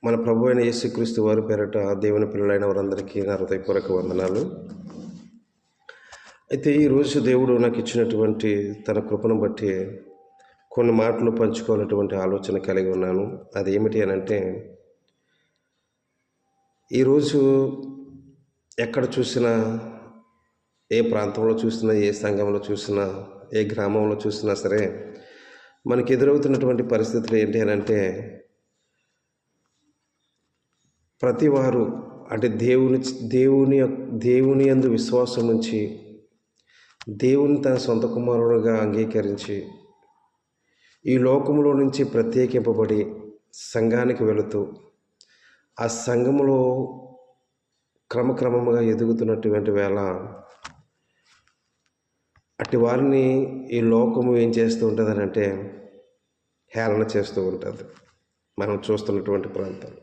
మన ప్రభు అయిన యేసుక్రీస్తు వారి పేరట దేవుని పిల్లలైన వారందరికీ నా హృదయపూర్వక వందనాలు. అయితే ఈరోజు దేవుడు నాకు ఇచ్చినటువంటి తన కృపను బట్టి కొన్ని మాటలు పంచుకోవాలటువంటి ఆలోచన కలిగి ఉన్నాను. అది ఏమిటి అని అంటే, ఈరోజు ఎక్కడ చూసినా, ఏ ప్రాంతంలో చూసినా, ఏ సంఘంలో చూసినా, ఏ గ్రామంలో చూసినా సరే మనకి ఎదురవుతున్నటువంటి పరిస్థితులు ఏంటి అని అంటే, ప్రతి వారు అంటే దేవుని యందు విశ్వాసం ఉంచి దేవుని తన సొంత కుమారుడుగా అంగీకరించి ఈ లోకములో నుంచి ప్రత్యేకింపబడి సంఘానికి వెళుతూ ఆ సంఘములో క్రమక్రమముగా ఎదుగుతున్నటువంటి వేళ అట్టి వారిని ఈ లోకము ఏం చేస్తూ ఉంటుంది అని అంటే హేళన చేస్తూ ఉంటుంది. మనం చూస్తున్నటువంటి ప్రాంతాలు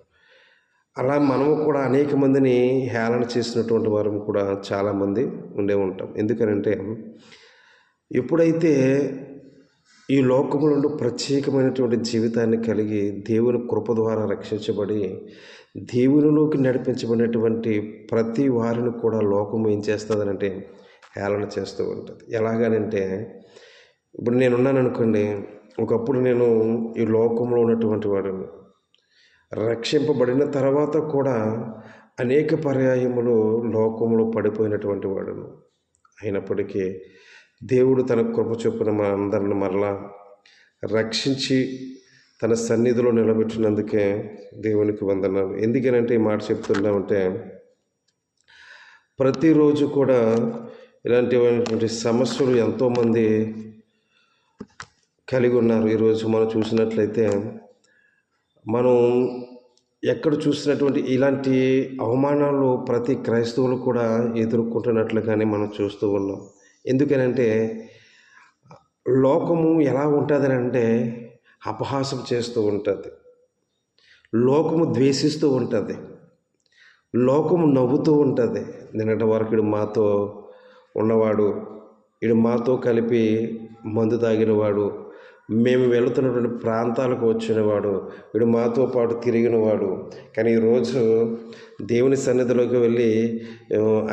అలా మనము కూడా అనేక మందిని హేళన చేసినటువంటి వారు కూడా చాలామంది ఉండే ఉంటాం. ఎందుకనంటే, ఎప్పుడైతే ఈ లోకము నుండి ప్రత్యేకమైనటువంటి జీవితాన్ని కలిగి దేవుని కృప ద్వారా రక్షించబడి దేవునిలోకి నడిపించబడినటువంటి ప్రతి వారిని కూడా లోకము ఏం చేస్తుందనంటే హేళన చేస్తూ ఉంటుంది. ఎలాగనంటే, ఇప్పుడు నేనున్నాను అనుకోండి, ఒకప్పుడు నేను ఈ లోకంలో ఉన్నటువంటి వాడిని, రక్షింపబడిన తర్వాత కూడా అనేక పర్యాయములు లోకములో పడిపోయినటువంటి వాడును. అయినప్పటికీ దేవుడు తన కృప చొప్పున మా అందరిని మరలా రక్షించి తన సన్నిధిలో నిలబెట్టినందుకే దేవునికి వందనాలు. ఎందుకనంటే ఈ మాట చెప్తున్నామంటే, ప్రతిరోజు కూడా ఇలాంటివైనటువంటి సమస్యలు ఎంతోమంది కలిగి ఉన్నారు. ఈరోజు మనం చూసినట్లయితే మనం ఎక్కడ చూసినటువంటి ఇలాంటి అవమానాలు ప్రతి క్రైస్తవులు కూడా ఎదుర్కొంటున్నట్లుగానే మనం చూస్తూ ఉన్నాం. ఎందుకనంటే, లోకము ఎలా ఉంటుందని అంటే అపహాసం చేస్తూ ఉంటుంది, లోకము ద్వేషిస్తూ ఉంటుంది, లోకము నవ్వుతూ ఉంటుంది. నిన్నటి వరకు ఇడు మాతో ఉన్నవాడు, ఇడు మాతో కలిపి మందు తాగినవాడు, మేము వెళుతున్నటువంటి ప్రాంతాలకు వచ్చినవాడు, వీడు మాతో పాటు తిరిగినవాడు, కానీ ఈరోజు దేవుని సన్నిధిలోకి వెళ్ళి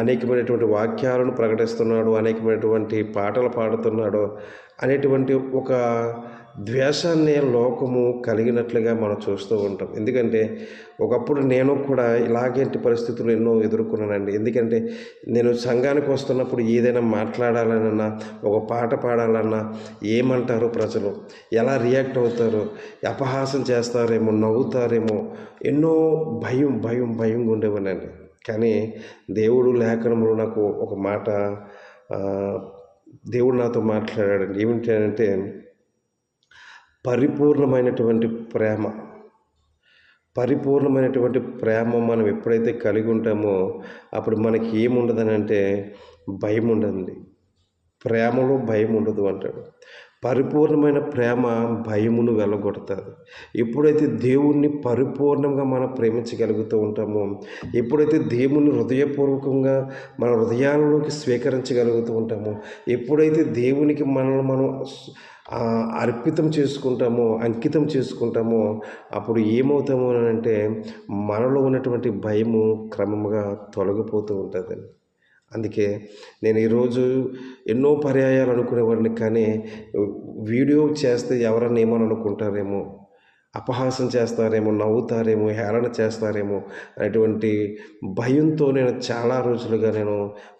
అనేకమైనటువంటి వాక్యాలను ప్రకటిస్తున్నాడు, అనేకమైనటువంటి పాటలు పాడుతున్నాడు అనేటువంటి ఒక ద్వేషాన్ని లోకము కలిగినట్లుగా మనం చూస్తూ ఉంటాం. ఎందుకంటే ఒకప్పుడు నేను కూడా ఇలాంటి పరిస్థితులు ఎన్నో ఎదుర్కొన్నానండి. ఎందుకంటే నేను సంఘానికి వస్తున్నప్పుడు ఏదైనా మాట్లాడాలన్నా, ఒక పాట పాడాలన్నా ఏమంటారు ప్రజలు, ఎలా రియాక్ట్ అవుతారు, అపహాసం చేస్తారేమో, నవ్వుతారేమో, ఎన్నో భయంగా ఉండేవానండి. కానీ దేవుడు లేఖనములు నాకు ఒక మాట దేవుడు నాతో మాట్లాడాడండి. ఏమిటి అంటే, పరిపూర్ణమైనటువంటి ప్రేమ మనం ఎప్పుడైతే కలిగి ఉంటామో అప్పుడు మనకి ఏముండదని అంటే భయం ఉండదండి. ప్రేమలో భయం ఉండదు అంటాడు. పరిపూర్ణమైన ప్రేమ భయమును వెళ్ళగొడుతుంది. ఎప్పుడైతే దేవుణ్ణి పరిపూర్ణంగా మనం ప్రేమించగలుగుతూ ఉంటామో, ఎప్పుడైతే దేవుణ్ణి హృదయపూర్వకంగా మన హృదయాలలోకి స్వీకరించగలుగుతూ ఉంటామో, ఎప్పుడైతే దేవునికి మనల్ని మనం అర్పితం చేసుకుంటామో, అంకితం చేసుకుంటామో, అప్పుడు ఏమవుతామో అని అంటే మనలో ఉన్నటువంటి భయము క్రమంగా తొలగిపోతూ ఉంటుందండి. అందుకే నేను ఈరోజు ఎన్నో పర్యాయాలు అనుకునేవాడిని, కానీ వీడియో చేస్తే ఎవరన్నా ఏమని అనుకుంటారేమో, అపహాసం చేస్తారేమో, నవ్వుతారేమో, హేళన చేస్తారేమో అనేటువంటి భయంతో నేను చాలా రోజులుగా నేను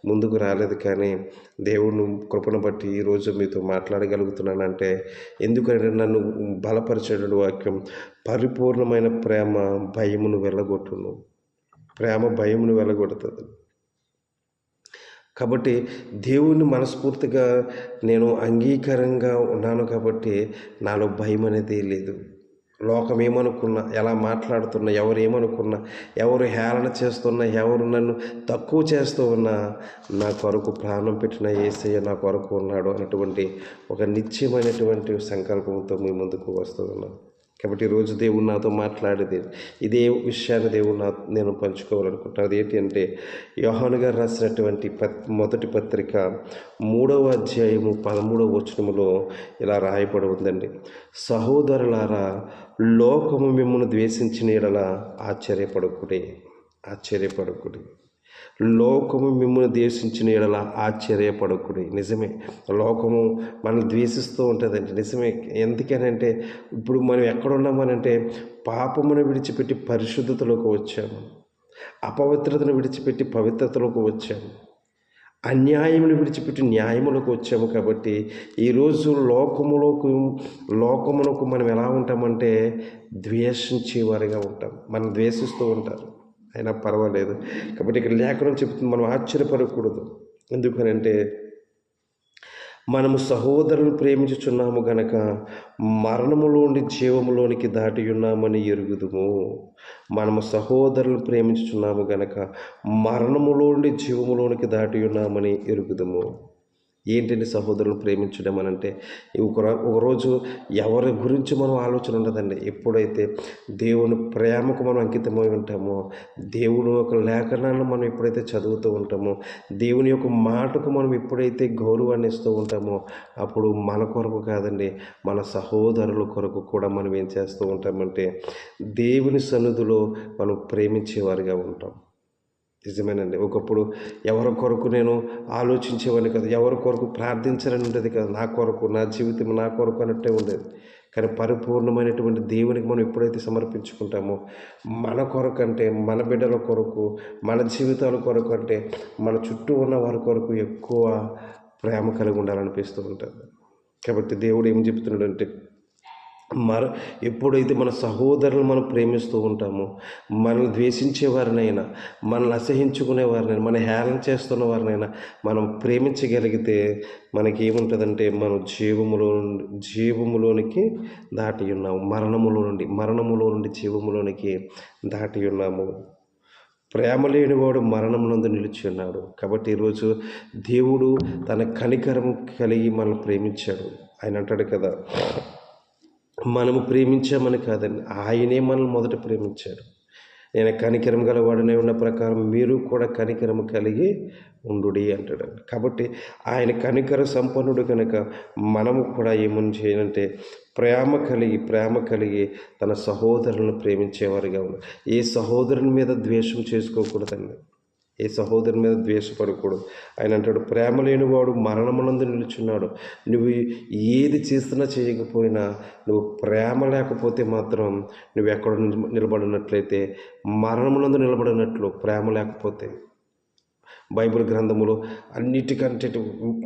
ముందుకు రాలేదు. కానీ దేవుని కృపను బట్టి ఈరోజు మీతో మాట్లాడగలుగుతున్నానంటే ఎందుకంటే నన్ను బలపరిచేటువంటి వాక్యం, పరిపూర్ణమైన ప్రేమ భయమును వెళ్ళగొట్టును. ప్రేమ భయమును వెళ్ళగొడుతుంది. కాబట్టి దేవుని మనస్ఫూర్తిగా నేను అంగీకారంగా ఉన్నాను కాబట్టి నాలో భయం అనేది లేదు. లోకం ఏమనుకున్నా, ఎలా మాట్లాడుతున్నా, ఎవరు ఏమనుకున్నా, ఎవరు హేళన చేస్తున్నా, ఎవరు నన్ను తక్కువ చేస్తూ ఉన్నా, నా కొరకు ప్రాణం పెట్టిన యేసయ్య నా కొరకు ఉన్నాడు అన్నటువంటి ఒక నిత్యమైనటువంటి సంకల్పంతో మీ ముందుకు వస్తూ ఉన్నాను. కాబట్టి ఈరోజు దేవుడు నాతో మాట్లాడేది ఇదే విషయాన్ని దేవుడు నేను పంచుకోవాలనుకుంటున్నాను. అది ఏంటి అంటే, యోహాను గారు రాసినటువంటి మొదటి పత్రిక 3వ అధ్యాయము 13వ వచనములో ఇలా రాయబడి ఉందండి. సహోదరులారా, లోకము మిమ్మల్ని ద్వేషించిన యెడల ఆశ్చర్యపడకుడి, ఆశ్చర్యపడకుడి. లోకము మిమ్మల్ని ద్వేషించిన యెడల ఆశ్చర్యపడకుడి. నిజమే, లోకము మనల్ని ద్వేషిస్తూ ఉంటుందండి. నిజమే. ఎందుకనంటే ఇప్పుడు మనం ఎక్కడున్నామనంటే పాపమును విడిచిపెట్టి పరిశుద్ధతలోకి వచ్చాము, అపవిత్రతను విడిచిపెట్టి పవిత్రతలోకి వచ్చాము, అన్యాయమును విడిచిపెట్టి న్యాయములకు వచ్చాము. కాబట్టి ఈరోజు లోకమునకు మనం ఎలా ఉంటామంటే ద్వేషించేవారిగా ఉంటాం. మనం ద్వేషిస్తూ ఉంటారు, అయినా పర్వాలేదు. కాబట్టి ఇక్కడ లేఖనం చెప్తుంది, మనం ఆశ్చర్యపడకూడదు. ఎందుకనంటే మనము సహోదరులను ప్రేమించుచున్నాము గనక మరణములోని జీవములోనికి దాటి ఉన్నామని ఎరుగుదుము. మనము సహోదరులను ప్రేమించుచున్నాము గనక మరణములోని జీవములోనికి దాటి ఉన్నామని ఎరుగుదుము. ఏంటంటే సహోదరులను ప్రేమించడం అనంటే ఒకరోజు ఎవరి గురించి మనం ఆలోచన ఉండదండి. ఎప్పుడైతే దేవుని ప్రేమకు మనం అంకితమై ఉంటామో, దేవుని యొక్క లేఖనాలను మనం ఎప్పుడైతే చదువుతూ ఉంటామో, దేవుని యొక్క మాటకు మనం ఎప్పుడైతే గౌరవాన్ని ఇస్తూ ఉంటామో, అప్పుడు మన కొరకు కాదండి, మన సహోదరుల కొరకు కూడా మనం ఏం చేస్తూ ఉంటామంటే దేవుని సన్నిధిలో మనం ప్రేమించేవారిగా ఉంటాం. నిజమేనండి. ఒకప్పుడు ఎవరి కొరకు నేను ఆలోచించేవాడిని కాదు, ఎవరి కొరకు ప్రార్థించాలని ఉండేది కాదు. నా కొరకు, నా జీవితం నా కొరకు అన్నట్టే ఉండేది. కానీ పరిపూర్ణమైనటువంటి దేవునికి మనం ఎప్పుడైతే సమర్పించుకుంటామో, మన కొరకు అంటే, మన బిడ్డల కొరకు, మన జీవితాల కొరకు అంటే, మన చుట్టూ ఉన్న వారి కొరకు ఎక్కువ ప్రేమ కలిగి ఉండాలనిపిస్తూ ఉంటుంది. కాబట్టి దేవుడు ఏం చెప్తున్నాడంటే, ఎప్పుడైతే మన సహోదరులను మనం ప్రేమిస్తూ ఉంటామో, మనల్ని ద్వేషించే వారినైనా, మనల్ని అసహించుకునే వారినైనా, మన హేళన చేస్తున్న వారినైనా మనం ప్రేమించగలిగితే మనకేముంటుందంటే మనం జీవములోనికి దాటి ఉన్నాము. మరణములో నుండి జీవములోనికి దాటి ఉన్నాము. ప్రేమ లేనివాడు మరణమునందు నిలిచి ఉన్నాడు. కాబట్టి ఈరోజు దేవుడు తన కనికరం కలిగి మనల్ని ప్రేమించాడు. ఆయన అంటాడు కదా, మనము ప్రేమించామని కాదండి, ఆయనే మనల్ని మొదట ప్రేమించాడు. నేను కనికరం గలవాడనే ఉన్న ప్రకారం మీరు కూడా కనికరం కలిగి ఉండుడి అంటాడండి. కాబట్టి ఆయన కనికర సంపన్నుడు కనుక మనము కూడా ఏమని చేయాలంటే ప్రేమ కలిగి తన సహోదరులను ప్రేమించేవారిగా ఉన్నారు. ఏ సహోదరుని మీద ద్వేషం చేసుకోకూడదండి, ఏ సహోదరుని మీద ద్వేషపడకూడదు. ఆయన అంటాడు, ప్రేమ లేనివాడు మరణమునందు నిలుచున్నాడు. నువ్వు ఏది చేసినా చేయకపోయినా, నువ్వు ప్రేమ లేకపోతే మాత్రం నువ్వు ఎక్కడ నిలబడినట్లయితే మరణమునందు నిలబడినట్లు ప్రేమ లేకపోతే. బైబిల్ గ్రంథములో అన్నిటికంటే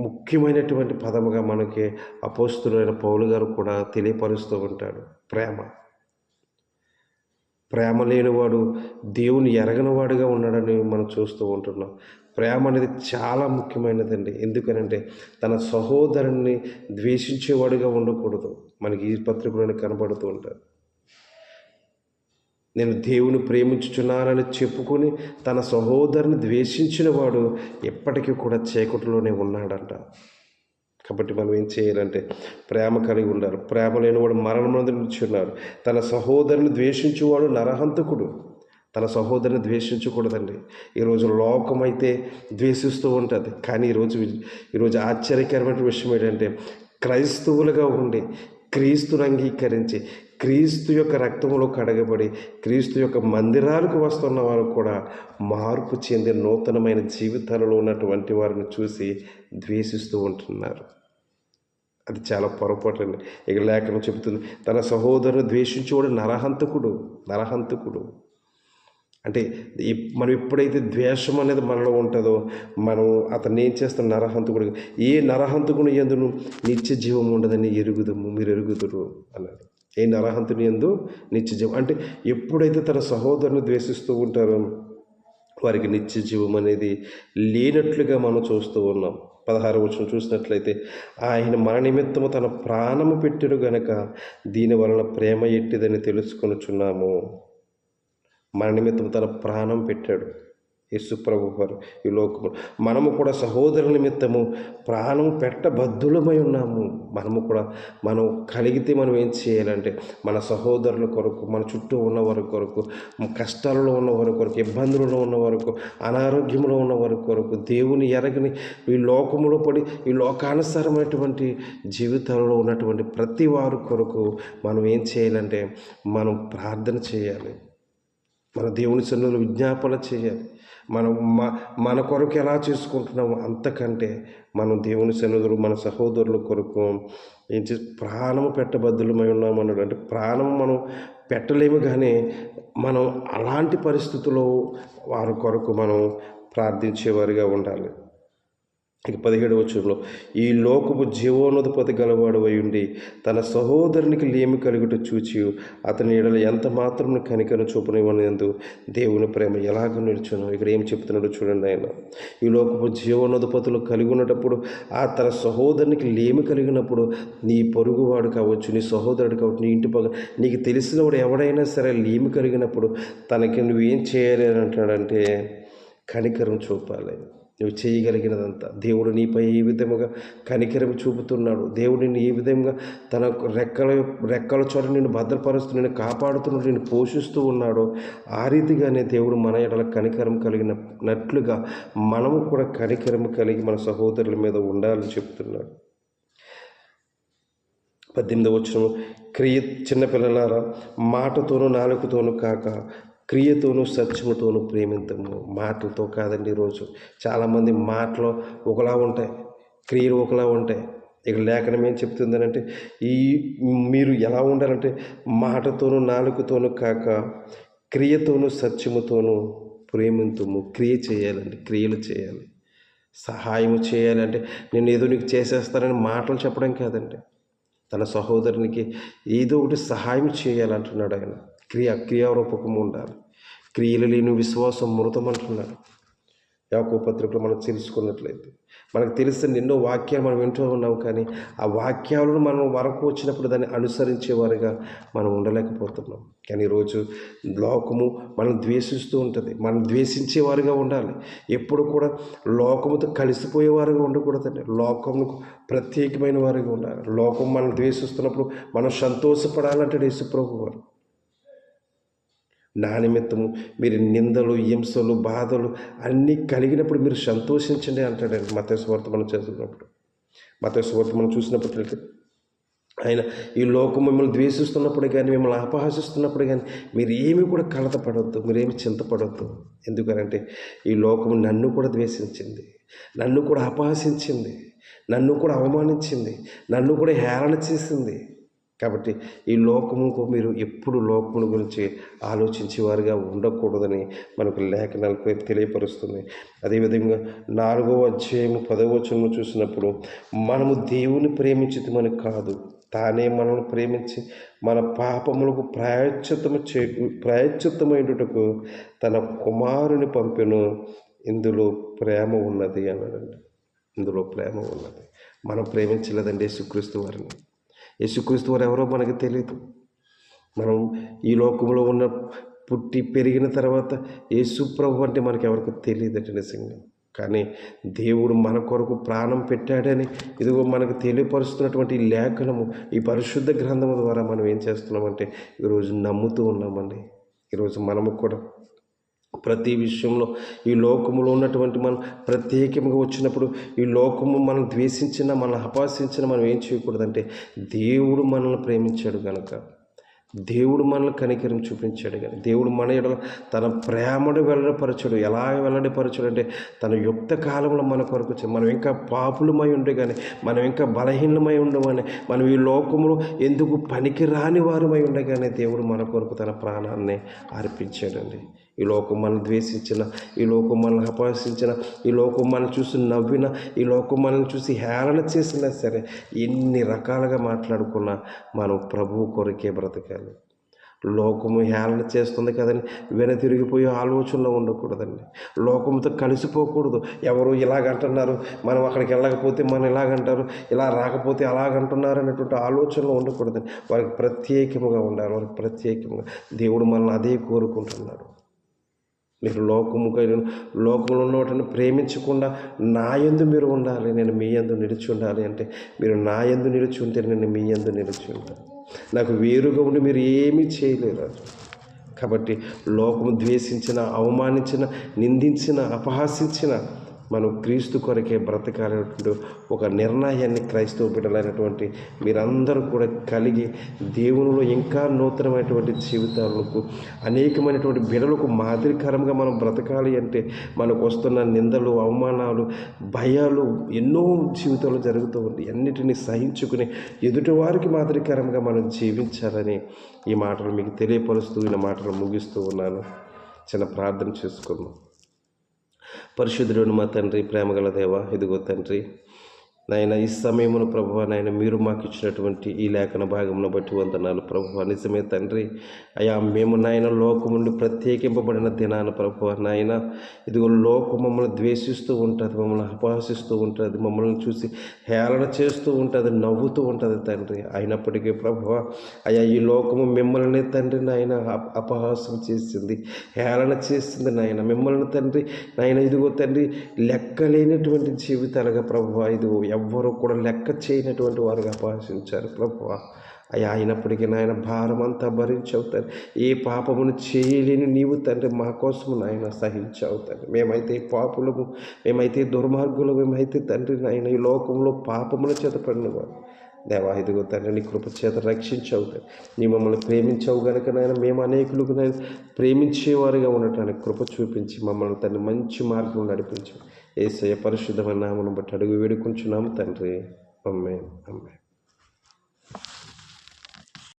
ముఖ్యమైనటువంటి పదముగా మనకి అపోస్తలుడైన పౌలు గారు కూడా తెలియపరుస్తూ ఉంటాడు, ప్రేమ లేనివాడు దేవుని ఎరగనివాడుగా ఉన్నాడని మనం చూస్తూ ఉంటున్నాం. ప్రేమ అనేది చాలా ముఖ్యమైనదండి. ఎందుకనంటే తన సహోదరుని ద్వేషించేవాడుగా ఉండకూడదు. మనకి ఈ పత్రికలోనే కనబడుతూ ఉంటారు. నేను దేవుని ప్రేమించుచున్నానని చెప్పుకొని తన సహోదరుని ద్వేషించిన వాడు ఎప్పటికీ కూడా చీకటిలోనే ఉన్నాడంట. కాబట్టి మనం ఏం చేయాలంటే ప్రేమ కలిగి ఉండాలి. ప్రేమ లేనివాడు మరణమునందు నిలిచున్నాడు. తన సహోదరుని ద్వేషించువాడు నరహంతకుడు. తన సహోదరుని ద్వేషించకూడదండి. ఈరోజు లోకమైతే ద్వేషిస్తూ ఉంటుంది. కానీ ఈరోజు ఆశ్చర్యకరమైన విషయం ఏంటంటే క్రైస్తవులుగా ఉండి, క్రీస్తుని అంగీకరించి, క్రీస్తు యొక్క రక్తంలో కడగబడి, క్రీస్తు యొక్క మందిరాలకు వస్తున్న వారు కూడా మార్పు చెంది నూతనమైన జీవితాలలో ఉన్నటువంటి వారిని చూసి ద్వేషిస్తూ ఉంటున్నారు. అది చాలా పొరపాటు అండి. ఇక లేఖనం చెబుతుంది, తన సహోదరుని ద్వేషించేవాడు నరహంతకుడు. అంటే మనం ఎప్పుడైతే ద్వేషం అనేది మనలో ఉంటుందో, మనం అతన్ని ఏం చేస్తాం, నరహంతకుడు. ఏ నరహంతకుని యందును నిత్య జీవం ఉండదని మీరు ఎరుగుదురు అన్నాడు. ఏ నరహంతుని యందు నిత్య జీవం అంటే ఎప్పుడైతే తన సహోదరుని ద్వేషిస్తూ ఉంటారో వారికి నిత్య జీవం అనేది లేనట్లుగా మనం చూస్తూ ఉన్నాం. 16వ వచనం చూసినట్లయితే, ఆయన మన నిమిత్తము తన ప్రాణము పెట్టెను గనక దీని వలన ప్రేమ ఎట్టిదని తెలుసుకొనుచున్నాము. మన నిమిత్తం తన ప్రాణం పెట్టాడు. యేసు ప్రభు వారు ఈ లోకము మనము కూడా సహోదరుల నిమిత్తము ప్రాణం పెట్టబద్ధులమై ఉన్నాము. మనం కలిగితే మనం ఏం చేయాలంటే మన సహోదరుల కొరకు, మన చుట్టూ ఉన్నవారి కొరకు, కష్టాలలో ఉన్నవారి కొరకు, ఇబ్బందులలో ఉన్నవారి కొరకు, అనారోగ్యంలో ఉన్నవారి కొరకు, దేవుని ఎరగని ఈ లోకములో పడి ఈ లోకానుసారమైనటువంటి జీవితాలలో ఉన్నటువంటి ప్రతి వారి కొరకు మనం ఏం చేయాలంటే మనం ప్రార్థన చేయాలి. మన దేవుని సన్నిధిలో విజ్ఞాపన చేయాలి. మనం మన కొరకు ఎలా చేసుకుంటున్నామో అంతకంటే మనం దేవుని సన్నిధిలో మన సహోదరుల కొరకు ఏం చేసి ప్రాణము పెట్టబద్ధులమై ఉన్నాము అన్నాడు. అంటే ప్రాణం మనం పెట్టలేము, కానీ మనం అలాంటి పరిస్థితుల్లో వారి కొరకు మనం ప్రార్థించేవారిగా ఉండాలి. ఇక 17వ వచనంలో, ఈ లోకపు జీవోన్నతిపతి గలవాడు ఉండి తన సహోదరునికి లేమి కలుగుట చూచి అతని ఎడల ఎంత మాత్రం కనికను చూపనివ్వనందు దేవుని ప్రేమ ఎలాగ నిలుచును. ఇక్కడ ఏం చెప్తున్నాడో చూడండి. ఆయన ఈ లోకపు జీవోన్నతిపతులు కలిగి ఉన్నప్పుడు తన సహోదరునికి లేమి కలిగినప్పుడు నీ పొరుగువాడు కావచ్చు, నీ సహోదరుడు కావచ్చు, నీ ఇంటి నీకు తెలిసినవాడు ఎవడైనా సరే లేమి కలిగినప్పుడు తనకి నువ్వేం చేయాలి అని అంటాడంటే కనికరం చూపాలి. నువ్వు చేయగలిగినదంతా దేవుడు నీపై ఏ విధముగా కనికరం చూపుతున్నాడు, దేవుడు నిన్ను ఏ విధంగా తన రెక్కల చోట నిన్ను భద్రపరుస్తూ నిన్ను కాపాడుతున్నాడు, నిన్ను పోషిస్తూ ఉన్నాడో ఆ రీతిగానే దేవుడు మన ఎడల కనికరం కలిగినట్లుగా మనము కూడా కనికరం కలిగి మన సహోదరుల మీద ఉండాలని చెప్తున్నాడు. 18వ వచనం, చిన్నపిల్లలారా మాటతోనూ నాలుకతోనూ కాక క్రియతోనూ సత్యముతోనూ ప్రేమిద్దాము. మాటలతో కాదండి. ఈరోజు చాలామంది మాటలు ఒకలా ఉంటాయి, క్రియలు ఒకలా ఉంటాయి. ఇక లేఖనం ఏం చెప్తుందనంటే మీరు ఎలా ఉండాలంటే మాటతోనూ నాలుకతోనూ కాక క్రియతోనూ సత్యముతోనూ ప్రేమిద్దాము. క్రియ చేయాలండి, క్రియలు చేయాలి. సహాయం చేయాలంటే నేను ఏదో నీకు చేసేస్తానని మాటలు చెప్పడం కాదండి. తన సహోదరునికి ఏదో ఒకటి సహాయం చేయాలంటున్నాడు ఆయన. క్రియారూపకము ఉండాలి. క్రియలు లేని విశ్వాసం మృతం అంటున్నాడు. యాకోబు పత్రికలో మనం తెలుసుకున్నట్లయితే మనకు తెలిసిన ఎన్నో వాక్యాలు మనం వింటూ ఉన్నాం, కానీ ఆ వాక్యాలను మనం వరకు వచ్చినప్పుడు దాన్ని అనుసరించేవారుగా మనం ఉండలేకపోతున్నాం. కానీ ఈరోజు లోకము మనం ద్వేషిస్తూ ఉంటుంది. మనం ద్వేషించేవారుగా ఉండాలి. ఎప్పుడు కూడా లోకముతో కలిసిపోయేవారుగా ఉండకూడదండి. లోకముకు ప్రత్యేకమైన వారుగా ఉండాలి. లోకం మనం ద్వేషిస్తున్నప్పుడు మనం సంతోషపడాలంటే యేసుప్రభు వారు నా నిమిత్తము మీరు నిందలు, హింసలు, బాధలు అన్నీ కలిగినప్పుడు మీరు సంతోషించండి అంటాడండి. మత్తయి సువార్త మనం చదువుతున్నప్పుడు, మత్తయి సువార్త మనం చూసినప్పటికీ ఆయన ఈ లోకం మిమ్మల్ని ద్వేషిస్తున్నప్పుడు కానీ, మిమ్మల్ని అపహాసిస్తున్నప్పుడు కానీ మీరు ఏమీ కూడా కలతపడవద్దు, మీరేమి చింతపడవద్దు. ఎందుకనంటే ఈ లోకం నన్ను కూడా ద్వేషించింది, నన్ను కూడా అపహసించింది, నన్ను కూడా అవమానించింది, నన్ను కూడా హేళన చేసింది. కాబట్టి ఈ లోకముకు మీరు ఎప్పుడు లోకముల గురించి ఆలోచించేవారుగా ఉండకూడదని మనకు లేఖనాలకు తెలియపరుస్తుంది. అదేవిధంగా 4వ అధ్యాయము 10వ వచనంలో చూసినప్పుడు మనము దేవుని ప్రేమించితమని కాదు, తానే మనల్ని ప్రేమించి మన పాపములకు ప్రాయశ్చిత్తమైనటకు తన కుమారుని పంపెను, ఇందులో ప్రేమ ఉన్నది అన్నాడండి. ఇందులో ప్రేమ ఉన్నది. మనం ప్రేమించలేదండి యేసుక్రీస్తు వారిని. యేసుక్రీస్తు వారు ఎవరో మనకు తెలియదు. మనం ఈ లోకంలో పుట్టి పెరిగిన తర్వాత యేసు ప్రభు అంటే మనకు ఎవరికి తెలియదండి నిజంగా. కానీ దేవుడు మన కొరకు ప్రాణం పెట్టాడని ఇదిగో మనకు తెలియపరుస్తున్నటువంటి ఈ లేఖనము, ఈ పరిశుద్ధ గ్రంథము ద్వారా మనం ఏం చేస్తున్నామంటే ఈరోజు నమ్ముతూ ఉన్నామండి. ఈరోజు మనము కూడా ప్రతి విషయంలో ఈ లోకములో ఉన్నటువంటి మనం ప్రత్యేకంగా వచ్చినప్పుడు ఈ లోకము మనం ద్వేషించిన, మనల్ని అపహాసించిన మనం ఏం చేయకూడదంటే దేవుడు మనల్ని ప్రేమించాడు కనుక, దేవుడు మనల్ని కనికరం చూపించాడు కానీ, దేవుడు మన ఎడల తన ప్రేమను వెల్లడిపరచడు. ఎలా వెల్లడిపరచడు అంటే తన యుక్త కాలంలో మన కొరకు మనం ఇంకా పాపులమై ఉండే కానీ, మనం ఇంకా బలహీనమై ఉండమని, మనం ఈ లోకములో ఎందుకు పనికి రాని వారమై ఉండే కానీ దేవుడు మన కొరకు తన ప్రాణాన్ని అర్పించాడండి. ఈ లోకం మనల్ని ద్వేషించిన, ఈ లోకం మనల్ని అపహసించిన, ఈ లోకం మనల్ని చూసి నవ్విన, ఈ లోకం మనల్ని చూసి హేళన చేసినా సరే, ఎన్ని రకాలుగా మాట్లాడుకున్నా మనం ప్రభువు కొరకే బ్రతకాలి. లోకము హేళన చేస్తుంది కదని వెనతిరిగిపోయే ఆలోచనలో ఉండకూడదండి. లోకంతో కలిసిపోకూడదు. ఎవరు ఇలాగంటున్నారు, మనం అక్కడికి వెళ్ళకపోతే మనం ఇలాగంటారు, ఇలా రాకపోతే అలాగంటున్నారు అనేటువంటి ఆలోచనలో ఉండకూడదండి. వారికి ప్రత్యేకముగా ఉండాలి. వారికి ప్రత్యేకంగా దేవుడు మనల్ని అదే కోరుకుంటున్నాడు. మీరు లోకంలో ఉన్న వాటిని ప్రేమించకుండా నా యందు మీరు ఉండాలి, నేను మీ యందు నిలిచి ఉండాలి అంటే మీరు నా యందు నిలిచి ఉంటే నేను మీ యందు నిలిచి ఉంటాను. నాకు వేరుగా ఉండి మీరు ఏమీ చేయలేరు. కాబట్టి లోకము ద్వేషించిన, అవమానించిన, నిందించిన, అపహాసించిన మనం క్రీస్తు కొరకే బ్రతకాలనేటువంటి ఒక నిర్ణయాన్ని క్రైస్తవ బిడ్డలైనటువంటి మీరందరూ కూడా కలిగి దేవునిలో ఇంకా నూతనమైనటువంటి జీవితాలకు అనేకమైనటువంటి బిడ్డలకు మాదిరికరంగా మనం బ్రతకాలి అంటే మనకు వస్తున్న నిందలు, అవమానాలు, భయాలు ఎన్నో జీవితాలు జరుగుతూ ఉంటాయి. అన్నిటినీ సహించుకుని ఎదుటివారికి మాదిరికరంగా మనం జీవించాలని ఈ మాటలు మీకు తెలియపరుస్తూ ఈ మాటలు ముగిస్తూ ఉన్నాను. చిన్న ప్రార్థన చేసుకున్నాం. పరిశుద్ధుడు మా తండ్రి, ప్రేమగల దేవ, ఇదిగో తండ్రి నాయన ఈ సమయమును ప్రభువా నాయన మీరు మాకు ఇచ్చినటువంటి ఈ లేఖన భాగమును బట్టి వందనాలు ప్రభువా. నిజమే తండ్రి అయా, మేము నాయన లోకం నుండి ప్రత్యేకింపబడిన దినాన ప్రభువా నాయన ఇదిగో లోకం మమ్మల్ని ద్వేషిస్తూ ఉంటుంది, మమ్మల్ని అపహాసిస్తూ ఉంటుంది, మమ్మల్ని చూసి హేళన చేస్తూ ఉంటుంది, నవ్వుతూ ఉంటుంది తండ్రి. అయినప్పటికీ ప్రభువా అయా ఈ లోకము మిమ్మల్ని తండ్రి నాయన అపహాసం చేసింది, హేళన చేసింది నాయన. మిమ్మల్ని తండ్రి నాయన ఇదిగో తండ్రి లెక్కలేనటువంటి జీవితాలుగా ప్రభువా ఇదిగో ఎవ్వరూ కూడా లెక్క చేయనటువంటి వారుగా అపహసించారు ప్రభువా. అయ్యా అయినప్పటికీ నాయన భారం అంతా భరించావు తండ్రి. ఏ పాపమును చేయలేని నీవు తండ్రి మా కోసము నాయన సహించావు తండ్రి. మేమైతే పాపులము, మేమైతే దుర్మార్గులు, మేమైతే తండ్రి నాయన ఈ లోకంలో పాపముల చేత పడినవారు దేవా. ఇదిగో తండ్రి నీ కృప చేత రక్షించావు తండ్రి. నీ మమ్మల్ని ప్రేమించావు కనుక నాయన మేము అనేకులకు ప్రేమించేవారుగా ఉండటానికి కృప చూపించి మమ్మల్ని తండ్రి మంచి మార్గం నడిపించావు. యేసయ్య పరిశుద్ధమైన నామమును బట్టి అడుగు వేడుకుంటున్నాము తండ్రి. ఆమేన్. ఆమేన్.